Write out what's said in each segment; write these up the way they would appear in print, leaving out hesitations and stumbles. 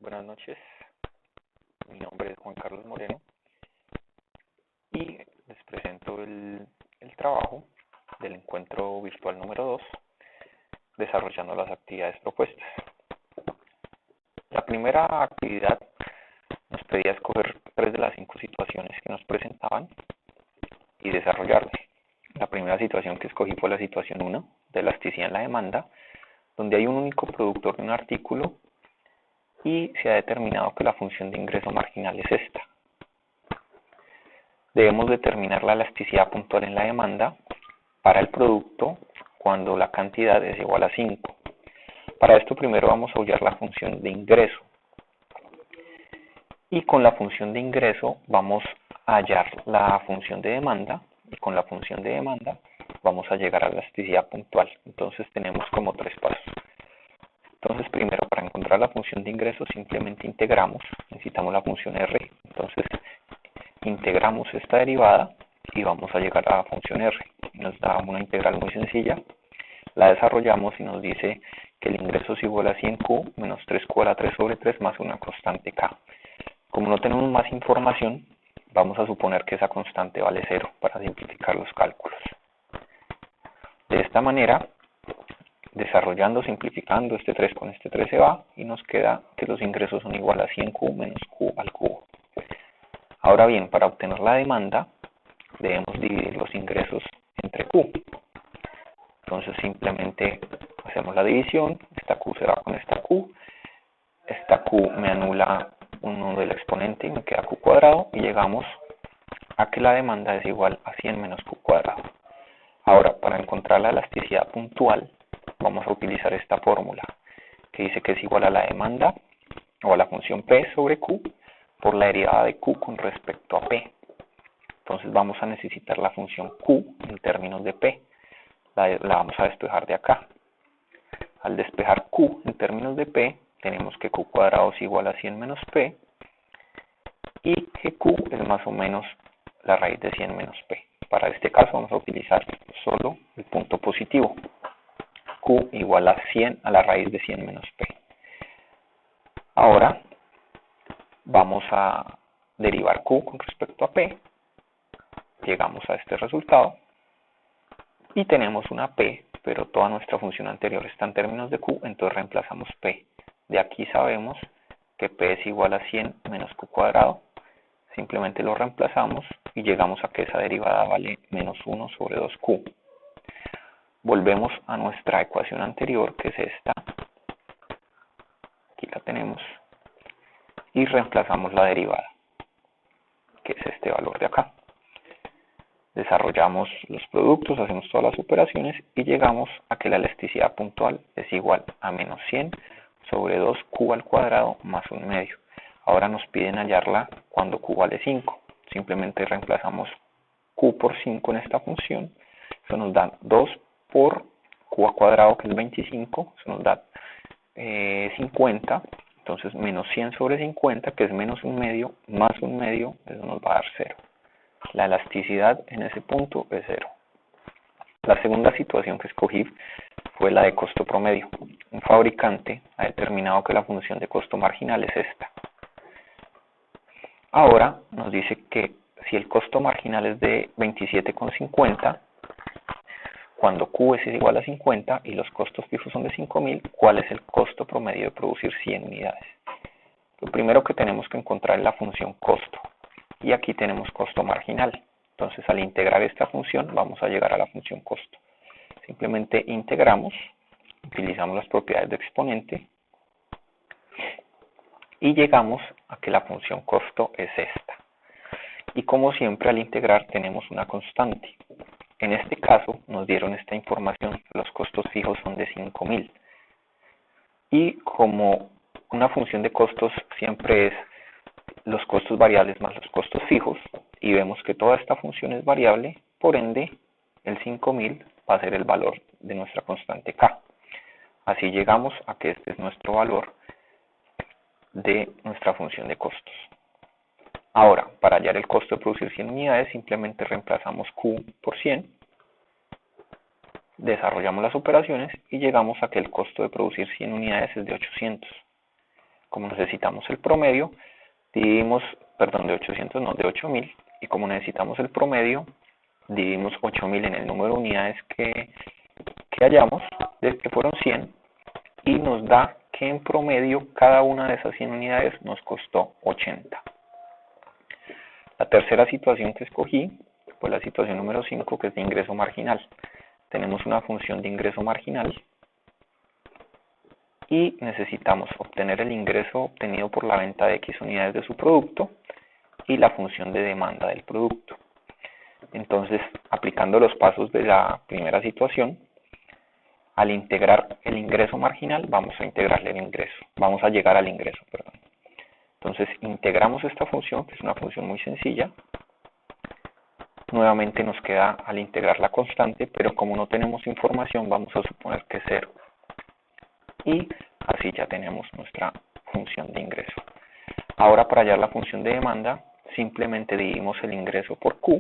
Buenas noches, mi nombre es Juan Carlos Moreno y les presento el trabajo del encuentro virtual número 2, desarrollando las actividades propuestas. La primera actividad nos pedía escoger 3 de las 5 situaciones que nos presentaban y desarrollarlas. La primera situación que escogí fue la situación 1, de elasticidad en la demanda, donde hay un único productor de un artículo y se ha determinado que la función de ingreso marginal es esta. Debemos determinar la elasticidad puntual en la demanda para el producto cuando la cantidad es igual a 5. Para esto primero vamos a hallar la función de ingreso. Y con la función de ingreso vamos a hallar la función de demanda. Y con la función de demanda vamos a llegar a la elasticidad puntual. Entonces tenemos como 3 pasos. Entonces primero, para encontrar la función de ingreso simplemente integramos. Necesitamos la función R. Entonces integramos esta derivada y vamos a llegar a la función R. Nos da una integral muy sencilla. La desarrollamos y nos dice que el ingreso es igual a 100Q menos 3Q a la 3 sobre 3 más una constante K. Como no tenemos más información, vamos a suponer que esa constante vale 0 para simplificar los cálculos. De esta manera, desarrollando, simplificando, este 3 con este 3 se va y nos queda que los ingresos son igual a 100Q menos Q al cubo. Ahora bien, para obtener la demanda, debemos dividir los ingresos entre Q. Entonces simplemente hacemos la división, esta Q se va con esta Q me anula uno del exponente y me queda Q cuadrado y llegamos a que la demanda es igual a 100 menos Q cuadrado. Ahora, para encontrar la elasticidad puntual, vamos a utilizar esta fórmula que dice que es igual a la demanda o a la función P sobre Q por la derivada de Q con respecto a P. Entonces vamos a necesitar la función Q en términos de P. La vamos a despejar de acá. Al despejar Q en términos de P, tenemos que Q cuadrado es igual a 100 menos P y que Q es más o menos la raíz de 100 menos P. Para este caso vamos a utilizar solo el punto positivo. Q igual a 100 a la raíz de 100 menos P. Ahora vamos a derivar Q con respecto a P. Llegamos a este resultado y tenemos una P, pero toda nuestra función anterior está en términos de Q, entonces reemplazamos P. De aquí sabemos que P es igual a 100 menos Q cuadrado. Simplemente lo reemplazamos y llegamos a que esa derivada vale menos 1 sobre 2Q. Volvemos a nuestra ecuación anterior, que es esta. Aquí la tenemos. Y reemplazamos la derivada, que es este valor de acá. Desarrollamos los productos, hacemos todas las operaciones y llegamos a que la elasticidad puntual es igual a menos 100 sobre 2Q al cuadrado más 1 medio. Ahora nos piden hallarla cuando Q vale 5. Simplemente reemplazamos Q por 5 en esta función. Eso nos da 2 por Q al cuadrado, que es 25. Eso nos da 50. Entonces menos 100 sobre 50, que es menos 1 medio, más 1 medio, eso nos va a dar 0. La elasticidad en ese punto es 0. La segunda situación que escogí fue la de costo promedio. Un fabricante ha determinado que la función de costo marginal es esta. Ahora nos dice que si el costo marginal es de 27,50, cuando Q es igual a 50 y los costos fijos son de 5.000, ¿cuál es el costo promedio de producir 100 unidades? Lo primero que tenemos que encontrar es la función costo. Y aquí tenemos costo marginal. Entonces al integrar esta función vamos a llegar a la función costo. Simplemente integramos, utilizamos las propiedades de exponente y llegamos a que la función costo es esta. Y como siempre al integrar tenemos una constante. En este caso nos dieron esta información, los costos fijos son de 5.000. Y como una función de costos siempre es los costos variables más los costos fijos, y vemos que toda esta función es variable, por ende el 5.000 va a ser el valor de nuestra constante K. Así llegamos a que este es nuestro valor de nuestra función de costos. Ahora, para hallar el costo de producir 100 unidades, simplemente reemplazamos Q por 100, desarrollamos las operaciones y llegamos a que el costo de producir 100 unidades es de 800. como necesitamos el promedio, dividimos, perdón, de 800 no, de 8000, y como necesitamos el promedio, dividimos 8000 en el número de unidades que hallamos, que fueron 100, y nos da que en promedio cada una de esas 100 unidades nos costó 80. La tercera situación que escogí fue la situación número 5, que es de ingreso marginal. Tenemos una función de ingreso marginal y necesitamos obtener el ingreso obtenido por la venta de X unidades de su producto y la función de demanda del producto. Entonces, aplicando los pasos de la primera situación, al integrar el ingreso marginal, vamos a integrarle el ingreso, vamos a llegar al ingreso, perdón. Entonces, integramos esta función, que es una función muy sencilla. Nuevamente nos queda al integrar la constante, pero como no tenemos información, vamos a suponer que es 0. Y así ya tenemos nuestra función de ingreso. Ahora, para hallar la función de demanda, simplemente dividimos el ingreso por Q,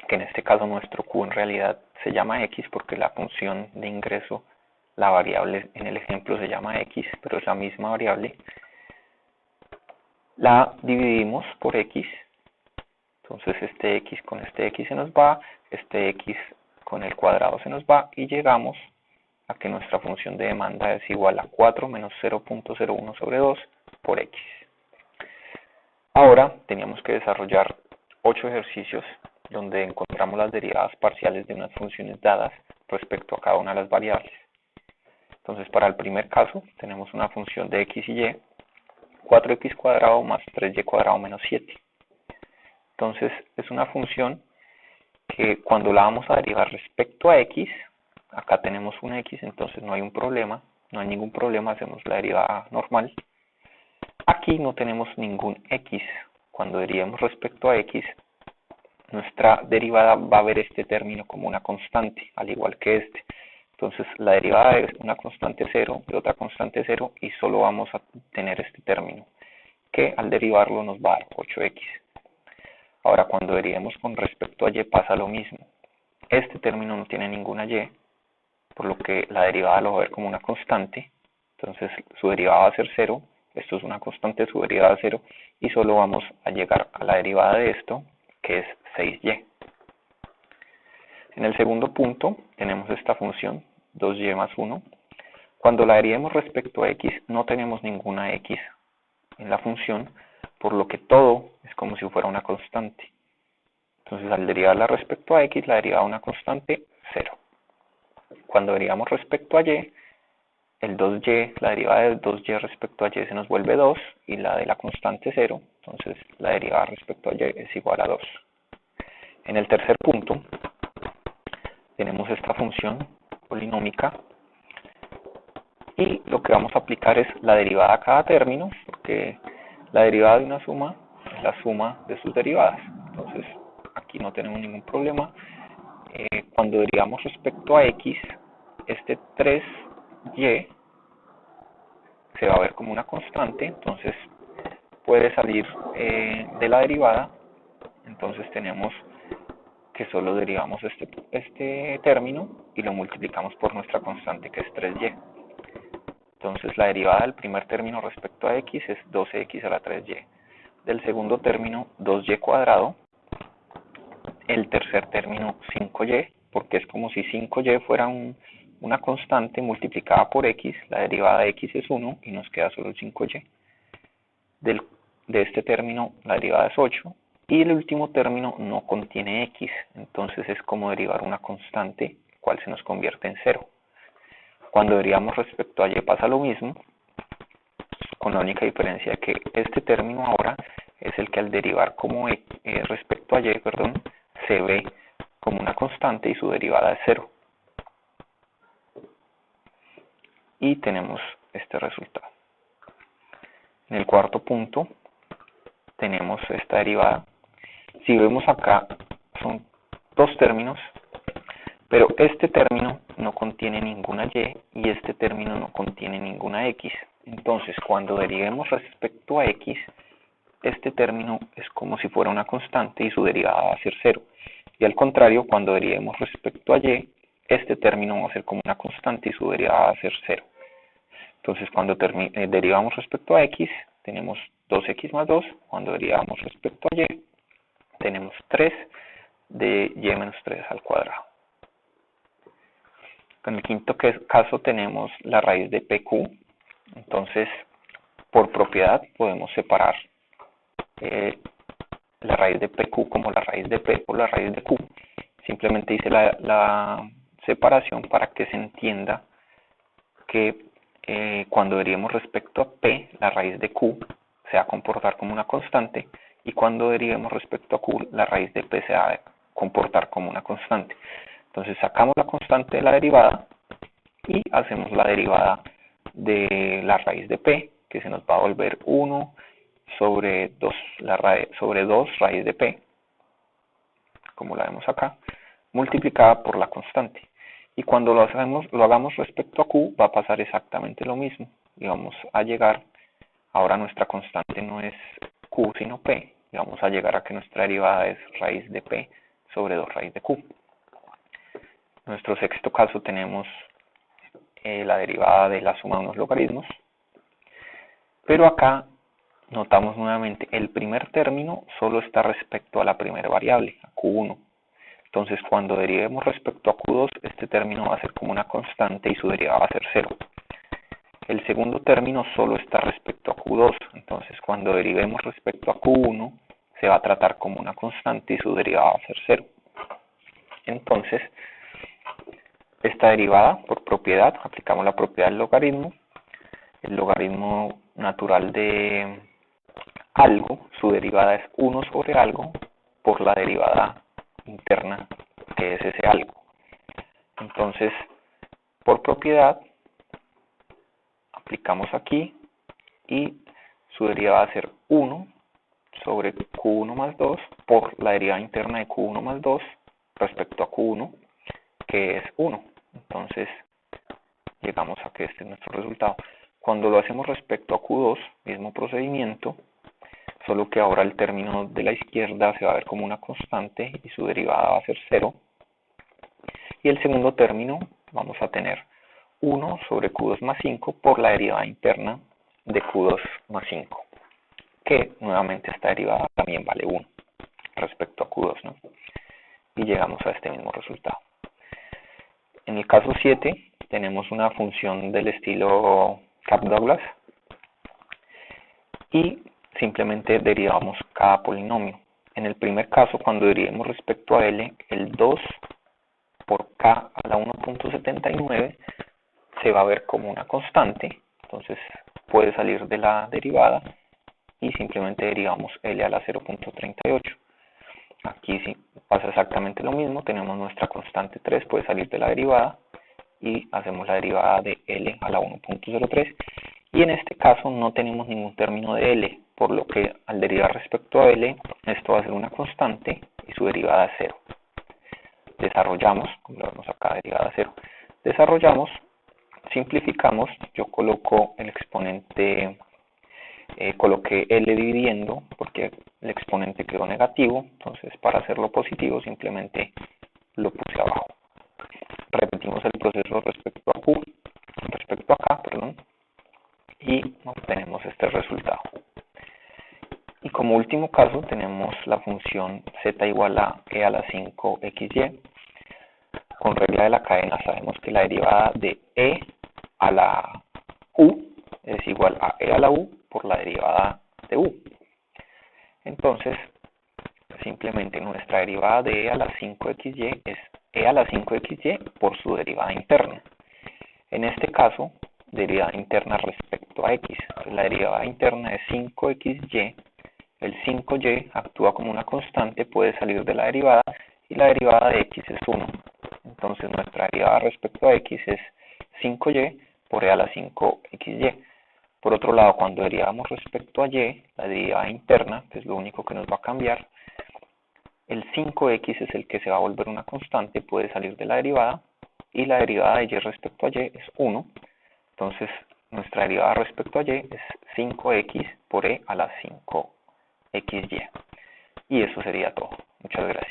que en este caso nuestro Q en realidad se llama X porque la función de ingreso, la variable en el ejemplo se llama X, pero es la misma variable. La dividimos por X, entonces este X con este X se nos va, este X con el cuadrado se nos va y llegamos a que nuestra función de demanda es igual a 4 menos 0.01 sobre 2 por X. Ahora teníamos que desarrollar 8 ejercicios donde encontramos las derivadas parciales de unas funciones dadas respecto a cada una de las variables. Entonces, para el primer caso, tenemos una función de X y Y, 4X cuadrado más 3Y cuadrado menos 7. Entonces, es una función que cuando la vamos a derivar respecto a X, acá tenemos un X, entonces no hay un problema, no hay ningún problema, hacemos la derivada normal. Aquí no tenemos ningún X. Cuando derivemos respecto a X, nuestra derivada va a ver este término como una constante, al igual que este. Entonces, la derivada es una constante 0 de otra constante 0 y solo vamos a tener este término, que al derivarlo nos va a dar 8X. Ahora, cuando derivemos con respecto a Y pasa lo mismo. Este término no tiene ninguna Y, por lo que la derivada lo va a ver como una constante. Entonces, su derivada va a ser 0. Esto es una constante, su derivada es 0. Y solo vamos a llegar a la derivada de esto, que es 6y. En el segundo punto tenemos esta función, 2y más 1. Cuando la derivemos respecto a x, no tenemos ninguna x en la función, por lo que todo es como si fuera una constante. Entonces, al derivarla respecto a x, la derivada de una constante, 0. Cuando derivamos respecto a y, el 2y, la derivada de 2y respecto a y se nos vuelve 2, y la de la constante 0, entonces la derivada respecto a y es igual a 2. En el tercer punto, tenemos esta función polinómica, y lo que vamos a aplicar es la derivada a cada término, porque la derivada de una suma es la suma de sus derivadas. Entonces, aquí no tenemos ningún problema. Cuando derivamos respecto a x, este 3y se va a ver como una constante, entonces puede salir de la derivada. Entonces tenemos que solo derivamos este término y lo multiplicamos por nuestra constante, que es 3y. Entonces la derivada del primer término respecto a x es 12x a la 3y. Del segundo término, 2y cuadrado. El tercer término, 5y, porque es como si 5y fuera una constante multiplicada por x. La derivada de x es 1 y nos queda solo el 5y. De este término, la derivada es 8. Y el último término no contiene x, entonces es como derivar una constante, cual se nos convierte en 0. Cuando derivamos respecto a y pasa lo mismo, con la única diferencia que este término ahora es el que al derivar como respecto a y, se ve como una constante y su derivada es 0. Y tenemos este resultado. En el cuarto punto tenemos esta derivada. Si vemos acá, son dos términos, pero este término no contiene ninguna y y este término no contiene ninguna x. Entonces, cuando derivemos respecto a x, este término es como si fuera una constante y su derivada va a ser 0. Y al contrario, cuando derivemos respecto a y, este término va a ser como una constante y su derivada va a ser 0. Entonces, cuando derivamos respecto a x, tenemos 2x más 2. Cuando derivamos respecto a y, tenemos 3 de y menos 3 al cuadrado. En el quinto caso tenemos la raíz de pq. Entonces, por propiedad podemos separar la raíz de pq como la raíz de p por la raíz de q. Simplemente hice la separación para que se entienda que cuando derivemos respecto a p, la raíz de q se va a comportar como una constante, y cuando derivemos respecto a q, la raíz de p se va a comportar como una constante. Entonces sacamos la constante de la derivada y hacemos la derivada de la raíz de p, que se nos va a volver 1 sobre 2, sobre 2 raíz de p, como la vemos acá, multiplicada por la constante. Y cuando lo hagamos respecto a q, va a pasar exactamente lo mismo. Y vamos a llegar, ahora nuestra constante no es q, sino p. Y vamos a llegar a que nuestra derivada es raíz de p sobre 2 raíz de q. En nuestro sexto caso tenemos la derivada de la suma de unos logaritmos. Pero acá notamos nuevamente, el primer término solo está respecto a la primera variable, a q1. Entonces, cuando derivemos respecto a q2, este término va a ser como una constante y su derivada va a ser 0. El segundo término solo está respecto a q2. Entonces, cuando derivemos respecto a q1, se va a tratar como una constante y su derivada va a ser 0. Entonces, esta derivada, por propiedad, aplicamos la propiedad del logaritmo. El logaritmo natural de algo, su derivada es 1 sobre algo por la derivada interna, que es ese algo. Entonces, por propiedad, aplicamos aquí y su derivada va a ser 1 sobre q1 más 2 por la derivada interna de q1 más 2 respecto a q1, que es 1. Entonces, llegamos a que este es nuestro resultado. Cuando lo hacemos respecto a q2, mismo procedimiento, solo que ahora el término de la izquierda se va a ver como una constante y su derivada va a ser 0. Y el segundo término vamos a tener 1 sobre q2 más 5 por la derivada interna de q2 más 5, que nuevamente esta derivada también vale 1 respecto a q2, ¿no? Y llegamos a este mismo resultado. En el caso 7 tenemos una función del estilo Kapp-Douglas y simplemente derivamos cada polinomio. En el primer caso, cuando derivemos respecto a L, el 2 por K a la 1.79 se va a ver como una constante, entonces puede salir de la derivada y simplemente derivamos L a la 0.38. Aquí sí pasa exactamente lo mismo, tenemos nuestra constante 3, puede salir de la derivada y hacemos la derivada de L a la 1.03. Y en este caso no tenemos ningún término de L, por lo que al derivar respecto a L, esto va a ser una constante y su derivada es 0. Desarrollamos, como lo vemos acá, derivada 0. Desarrollamos, simplificamos, yo coloco el exponente, coloqué L dividiendo, porque el exponente quedó negativo, entonces para hacerlo positivo simplemente lo puse abajo. Repetimos el proceso respecto a K, y obtenemos este resultado. Y como último caso tenemos la función z igual a e a la 5xy. Con regla de la cadena sabemos que la derivada de e a la u es igual a e a la u por la derivada de u. Entonces, simplemente nuestra derivada de e a la 5xy es e a la 5xy por su derivada interna. En este caso, derivada interna respecto a x. La derivada interna es 5xy. El 5y actúa como una constante, puede salir de la derivada, y la derivada de x es 1. Entonces nuestra derivada respecto a x es 5y por e a la 5xy. Por otro lado, cuando derivamos respecto a y, la derivada interna, que es lo único que nos va a cambiar, el 5x es el que se va a volver una constante, puede salir de la derivada, y la derivada de y respecto a y es 1. Entonces, nuestra derivada respecto a y es 5x por e a la 5xy. Y eso sería todo. Muchas gracias.